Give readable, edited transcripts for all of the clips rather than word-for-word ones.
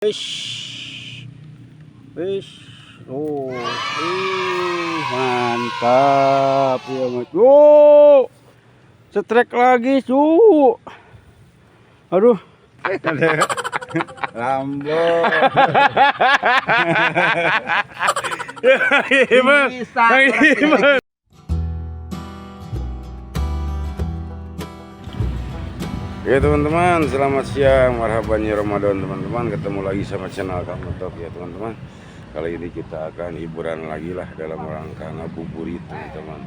Wish, wish, oh, mantap ya mas. Setrek lagi cu. Aduh, Rambo. Ya teman-teman, selamat siang, marhaban ya Ramadan teman-teman. Ketemu lagi sama channel Kang Motok ya teman-teman. Kali ini kita akan hiburan lagi lah dalam rangka ngabuburit teman-teman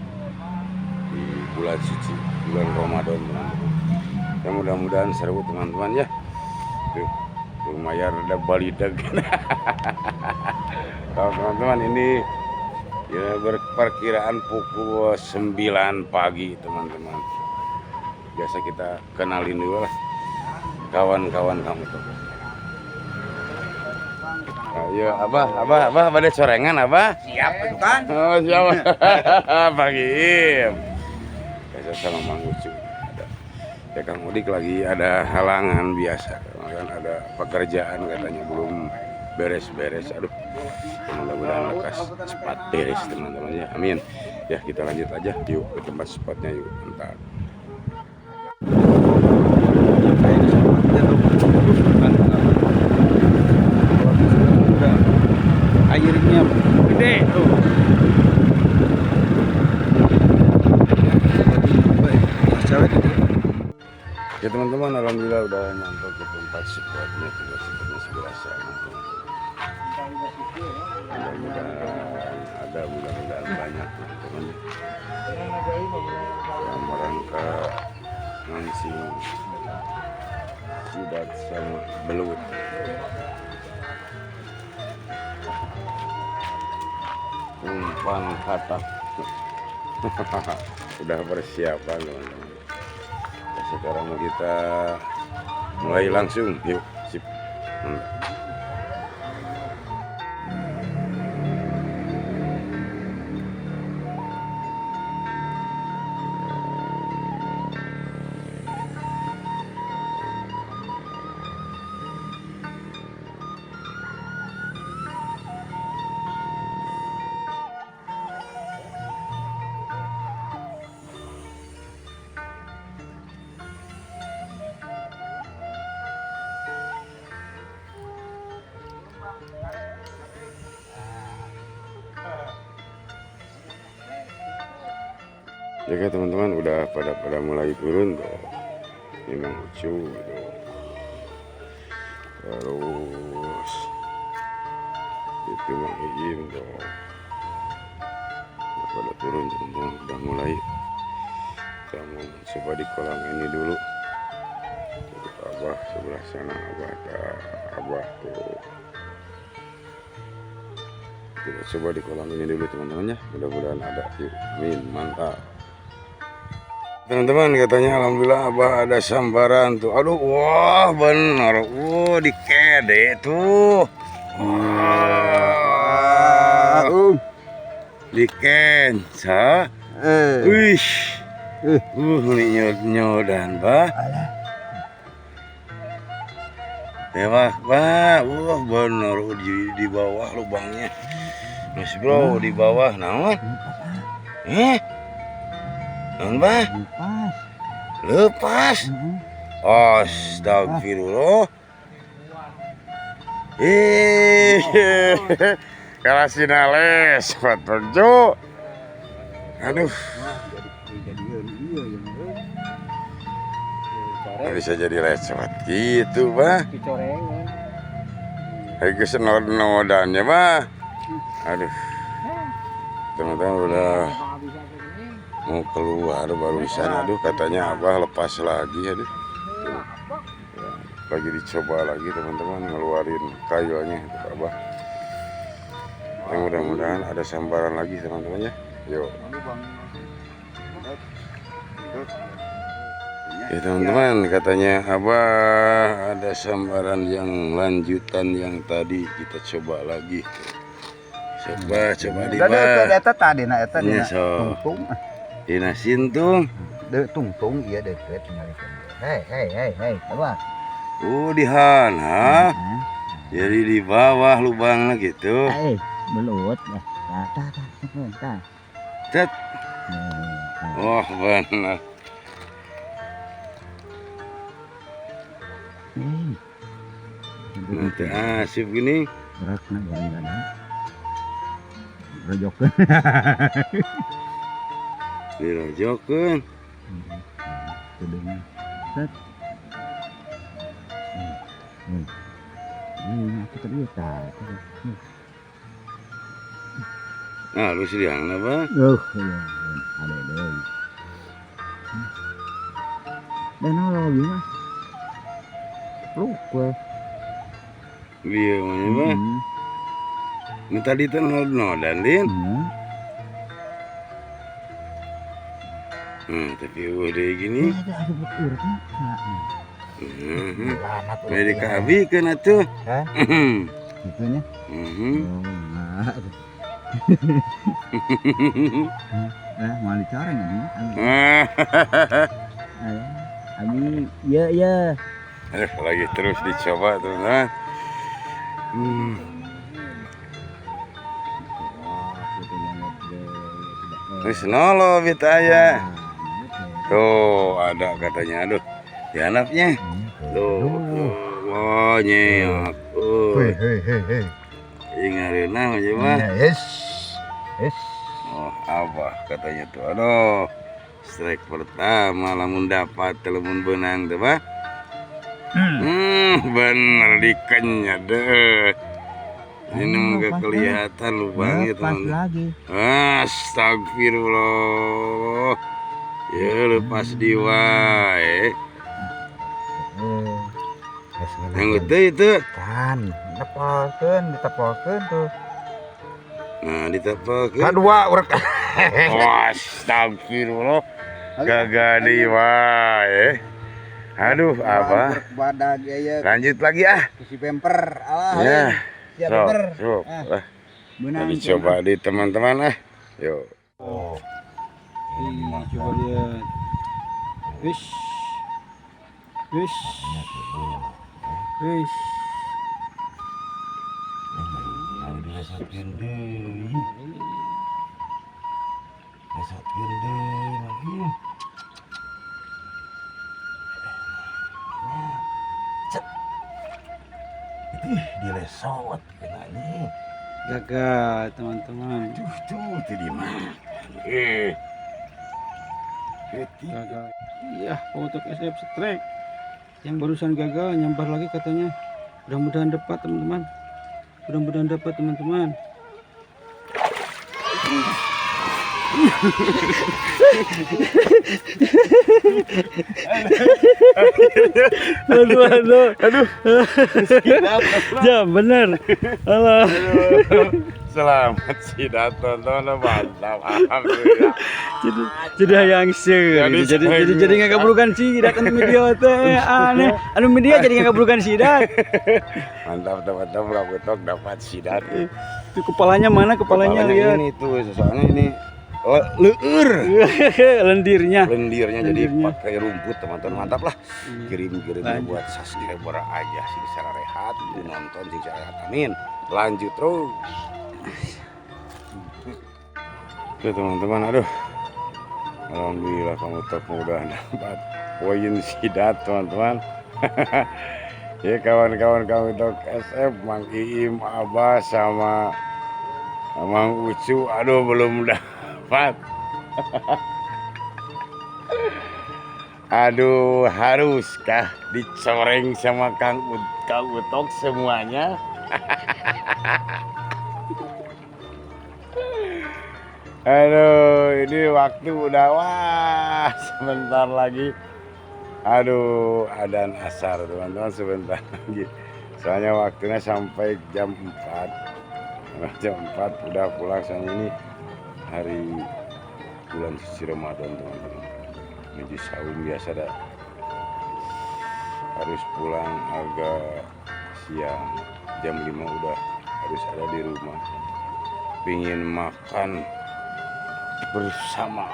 di bulan suci, bulan Ramadan teman-teman. Ya mudah-mudahan seru teman-teman ya. Tuh, lumayan ada balidag. Teman-teman ini ya berperkiraan pukul 9 pagi teman-teman. Biasa kita kenalin dulu lah kawan-kawan kamu tuh. Ayo abah pada corengan abah. Siap itu kan? Oh siap. Pagi. Biasa sama Mang Ucu. Ya Kang Udik lagi ada halangan biasa. Kan ada pekerjaan katanya belum beres-beres. Aduh. Mudah-mudahan lekas cepat beres teman-teman ya. Amin. Ya kita lanjut aja yuk ke tempat spotnya yuk. Entar. Airnya gede tuh. Ya teman-teman, alhamdulillah udah nyampe ke tempat spotnya. Tempat spotnya sebelah sana. Mudah-mudahan ada, mudah-mudahan banyak teman-teman. Dalam rangka mancing sidat sama belut. Umpan katak. Udah persiapan teman-teman. Sekarang kita mulai langsung yuk. Sip. Ya teman-teman udah pada mulai turun tuh. Ini Mang Ucu tuh. Terus itu Mang Ijim tuh. Udah pada turun teman-teman, udah mulai. Kita mau coba di kolam ini dulu. Untuk abah sebelah sana abah tuh. Kita coba di kolam ini dulu teman-teman ya. Mudah-mudahan ada. Yuk, amin, mantap. Teman-teman katanya alhamdulillah abah ada sambaran tuh. Aduh wah bener. Di kede tuh. Wah. Di kenca. Wih. Ini nyodan bah. Bah. Wah bener di bawah lubangnya. Mas bro di bawah naon? Naon bah? Lepas. Astagfirullah. Kalau sinales petunjuk. Aduh. Bisa jadi lecet gitu bah. Kayak kesenod-nodannya bah. Aduh. Teman-teman udah mau keluar baru di sana. Aduh katanya abah lepas lagi. Aduh. Lagi dicoba lagi teman-teman ngeluarin kayunya untuk abah. Ya, mudah-mudahan ada sambaran lagi teman-teman ya. Yuk. Ya teman-teman katanya abah ada sambaran yang lanjutan yang tadi kita coba lagi. Coba di bawah. Eta tadi na eta dina tungtung. Dina sintung. Tungtung iya deket nyalikeun. Hei, coba. Dihan, ha? Jadi di bawah lubangnya gitu. Belut dah. Tah. Cet. Oh benar. Nanti asip gini. Beratna garing-garing. Rojokeun. Dirojokeun. Tudungna. Set. Ini aku tadi tah. Nah, lu siang apa? Iya. Ada deui. Dan lagi Mas. Lupa. Iya, mana mah? Ini tadi tuh nodan, Lin. Tapi udah gini. Ada bekurnya. Jadi kabikeun atuh. Hah? Itunya? Mau dicoreng ini. Abi, ya. Lagi terus dicoba teman-teman. Wis nolo bitaya. Tuh ada katanya, aduh, dianapnya. Tuh, oh nyeok. Hei. Ingareuna aja mah. Yes. Oh, apa katanya tuh? Aduh, strike pertama lamun dapat lamun benang tuh, Pak. Bener dikenya deh. Ini enggak kelihatan lubangnya teman. Lagi. Astagfirullah. Ya lepas di wae. Yang itu. Kan, ditepalkeun tuh. Nah, ditepakeun. Kadua urek. Astagfirullah. Gagah di wae. Aduh, apa? Badag ya. Lanjut lagi ah. Si bemper. Alah. Ya. Siap bemper. Jadi coba di teman-teman ah. Yuk. Coba lihat. Wish. Dilesot kenanya. Gagal teman-teman. Tuh di mana? Gagal. Iya, untuk SF strike. Yang barusan gagal nyambar lagi katanya. Mudah-mudahan dapat teman-teman. Aduh. Ya bener. Alah. Selamat si Dato, mantap, alhamdulillah. Jadi hayang seueur. Jadi ngagabulukan si datang media teh aneh. Anu media jadi ngagabulukan si dat. Mantap teman-teman, Rabutok dapat sidat. Itu kepalanya mana? Kepalanya lihat. Ini tuh, soalnya ini leur. Lendirnya Jadi pakai rumput teman-teman, mantap lah. Kirim-kirimnya buat subscriber aja sih secara rehat, nonton sih secara rehat. Amin. Lanjut terus. Oke teman-teman, aduh. Alhamdulillah kamu tak udah dapat poin sidat teman-teman. Ya kawan-kawan kamu tok SF, Mang Iim, Abah sama Mang Ucu, aduh belum dapat. Aduh, haruskah dicoreng sama Kang Utok semuanya? Aduh, ini waktu udah sebentar lagi. Aduh, adzan asar teman-teman, sebentar lagi. Soalnya waktunya sampai jam 4. Jam 4 udah pulang, soalnya ini hari bulan suci Ramadan teman-teman. Menuju sahur biasa dah. Harus pulang agak siang, jam 5 udah harus ada di rumah. Pingin makan bersama.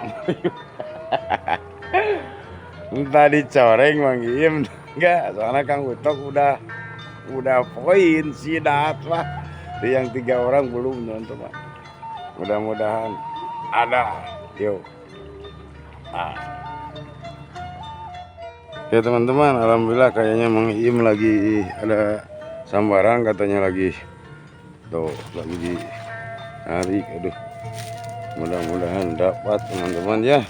Entah dicoreng Mang Iim enggak, soalnya Kang Utok udah udah poin sidat lah. Yang 3 orang belum teman-teman. Mudah-mudahan ada. Yuk. Ya teman-teman, alhamdulillah kayaknya Mang Iim lagi ada sambaran katanya lagi. Tuh, lagi di hari. Aduh. Mudah-mudahan dapat teman-teman ya.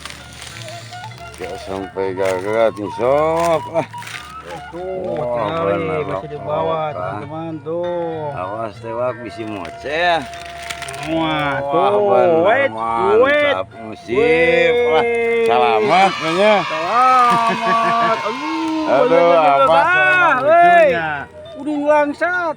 Gak sampai gagal nih sok lah. Tuh, Wah, tinggal bener, masih di bawah Rok. teman-teman tuh. Awas tewak bisi moceh. Wah, Wah, tuh. bener, mantap musip lah. Selamat ya. Selamat. Aduh, apa suara lucunya. Udah langsat.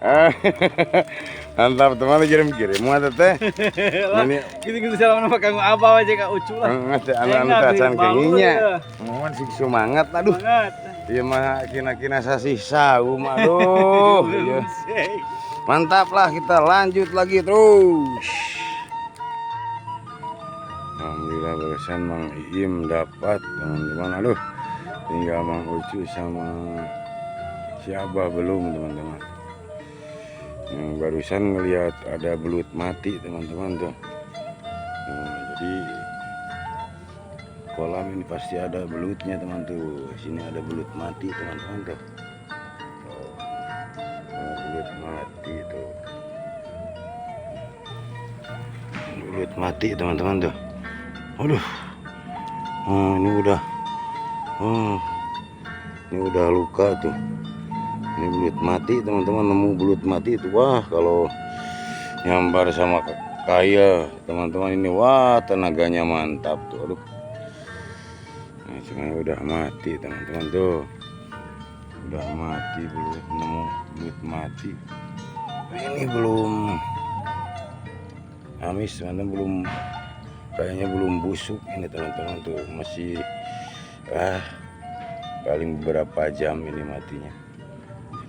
Mantap teman kirim-kirim muat teh. Ini Gitu-gitu salam nama Kang Abah aja Kak Ucu lah. anu tacan kenginya. Mohon sih semangat aduh. Semangat. Ieu mah kina-kina sasih saum aduh. Ieu. Mantap lah, kita lanjut lagi terus. Alhamdulillah barusan Mang Iim dapat teman-teman. Aduh, tinggal Mang Ucu sama si Abah belum teman-teman. Yang barusan ngelihat ada belut mati teman-teman tuh. Jadi kolam ini pasti ada belutnya teman tuh. Sini ada belut mati teman-teman tuh. Belut mati tuh. Belut mati teman-teman tuh. Aduh. Ini udah. Ini udah luka tuh. Ini belut mati teman-teman, nemu belut mati itu. Wah, kalau nyambar sama kaya teman-teman ini, wah tenaganya mantap tuh. Aduh. Nah, cuma udah mati teman-teman tuh. Udah mati belut, nemu belut mati. Nah, ini belum amis teman-teman, belum kayaknya belum busuk ini teman-teman tuh, masih paling beberapa jam ini matinya.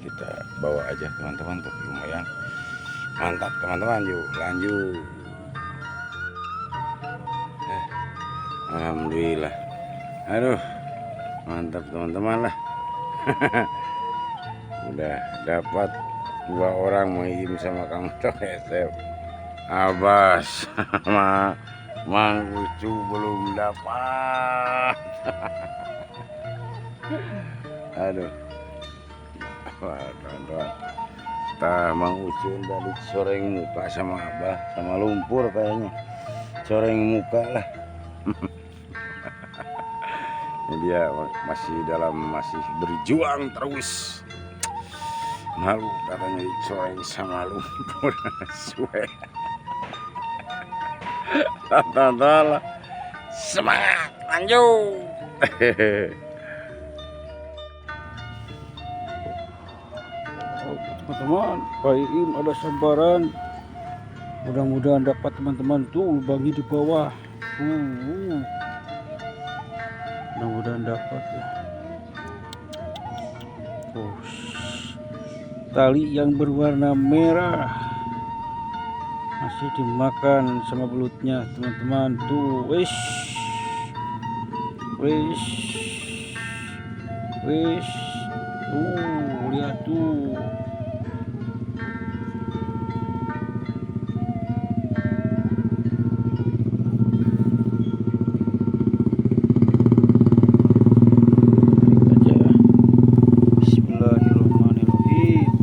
Kita bawa aja teman-teman tuh, lumayan mantap teman-teman. Yuk lanjut. Alhamdulillah, aduh mantap teman-teman lah. Udah dapat 2 orang, Mang Iim sama Kang Tok SF. Abas sama Mang Ucu belum dapat. Aduh. Wah, teman-teman. Tah Mang Ucu dari coreng muka sama Abah, sama lumpur kayaknya. Coreng muka lah. Ini dia masih berjuang terus. Malu katanya dicoreng sama lumpur. Suwe. Tonton semangat lanjut. Teman-teman, Pak Iim ada sambaran. Mudah-mudahan dapat teman-teman tuh, lubangnya di bawah. Mudah-mudahan dapat ya. Tali yang berwarna merah masih dimakan sama belutnya teman-teman tuh. Lihat tuh. Bismillahirrahmanirrahim.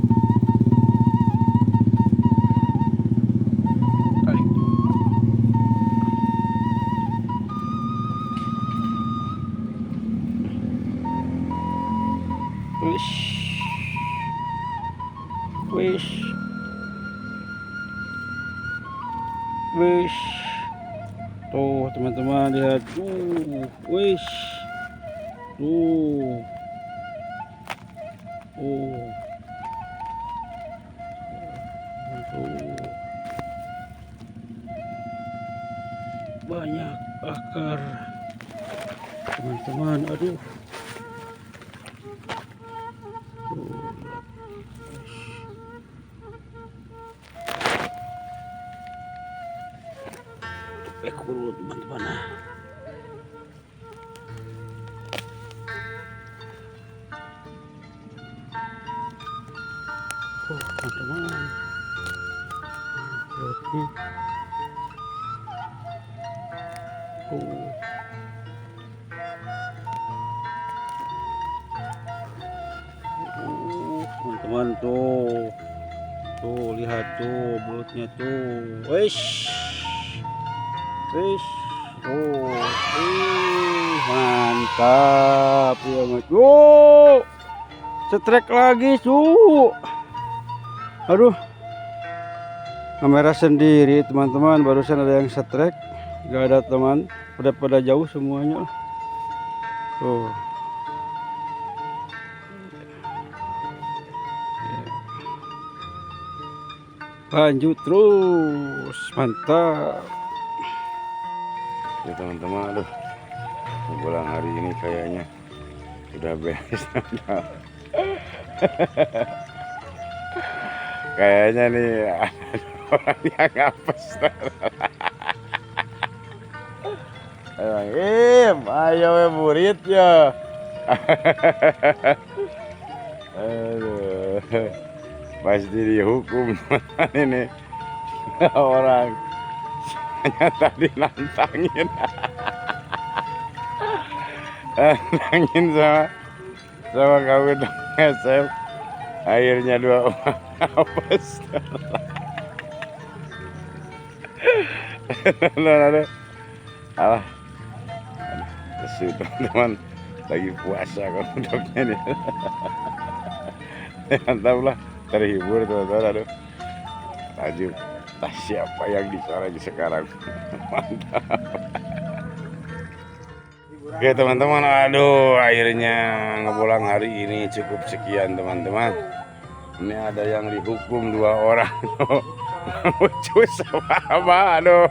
Wis. Tuh teman-teman lihat tuh. Wis. Tuh. Tuh. Banyak akar. Teman-teman, aduh. Dulu teman-teman. roti. Teman-teman tuh lihat tuh belutnya tuh, wish, mantap ya mas. Setrek lagi aduh, kamera sendiri teman-teman, barusan ada yang setrek, gak ada teman, pada jauh semuanya tuh. Lanjut terus, mantap Ya teman-teman, aduh, pulang hari ini kayaknya udah beres. Kayaknya nih ada orang yang ngapes. Ayo we burit ya. Aduh, pasti dihukum ini orang. Tadi nantangin sama kawin SF, akhirnya 2 orang apes. Alah, lesu teman-teman, lagi puasa kamu doknya nih. Mantap lah, terhibur teman-teman. Aduh, lanjut. Siapa yang disorong sekarang? Mantap. Oke teman-teman, aduh, akhirnya ngepulang hari ini cukup sekian teman-teman. Ini ada yang dihukum 2 orang. Lucu sama apa, aduh.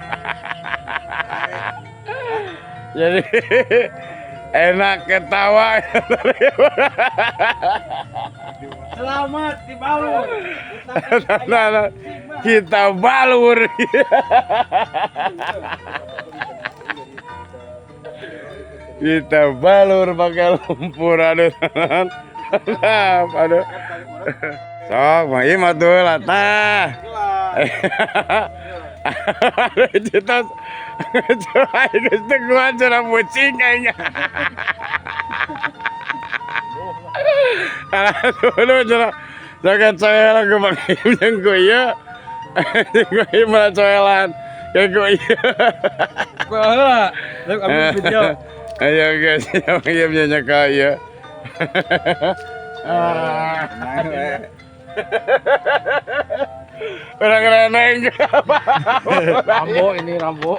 Jadi enak ketawa. Selamat dibalur. Kita balur. Kita balur pakai lumpur, aduh. Aduh. Sok, mah ieu mah tuh lah tah. Kita coba geus teu kuat cenah bucing kayaknya. Dulu cenah jangan coelan ke pakai yang ku ieu. Gue malah coelan kayak gue ieu. Baheula, rek ambil video. Ayo guys, yang ieu ka ieu. Orang reneng. Rambo ini Rambo.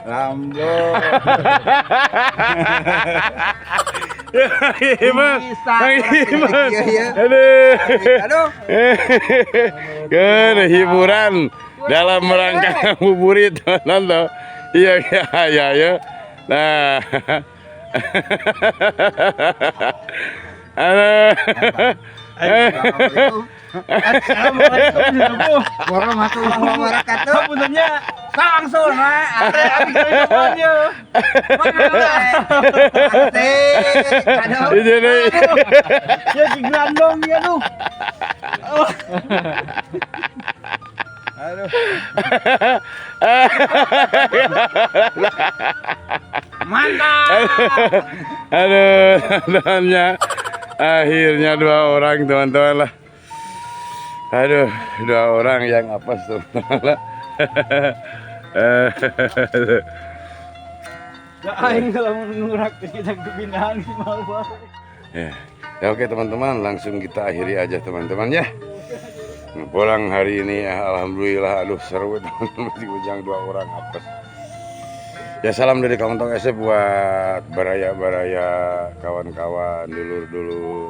Rambo. Iman. Iya. Aduh. Kan hiburan dalam rangka ngabuburit nonton. Iya ya. Nah. Assalamualaikum warahmatullahi wabarakatuh. Puntennya langsung Ada ya digrandong ya lu. Aduh. Mantap. Aduh, akhirnya 2 orang teman-teman lah. Aduh, 2 orang yang apes teman-teman lah. Aing kalau mengurak kita kepindahan mau Ya, oke teman-teman, langsung kita akhiri aja teman-teman ya. Pulang hari ini ya, alhamdulillah, aduh seru teman-teman, di ujang 2 orang apes. Ya salam dari Kawan SF buat baraya-baraya, kawan-kawan, dulur-dulur,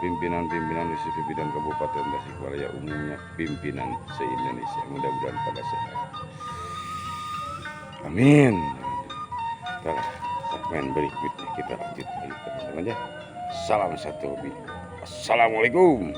pimpinan-pimpinan di bidang Kabupaten Tasikmalaya umumnya, pimpinan se-Indonesia, mudah-mudahan pada sehat. Amin. Setelah segmen berikutnya kita lanjut lagi teman-teman ya. Salam satu hobi. Assalamualaikum.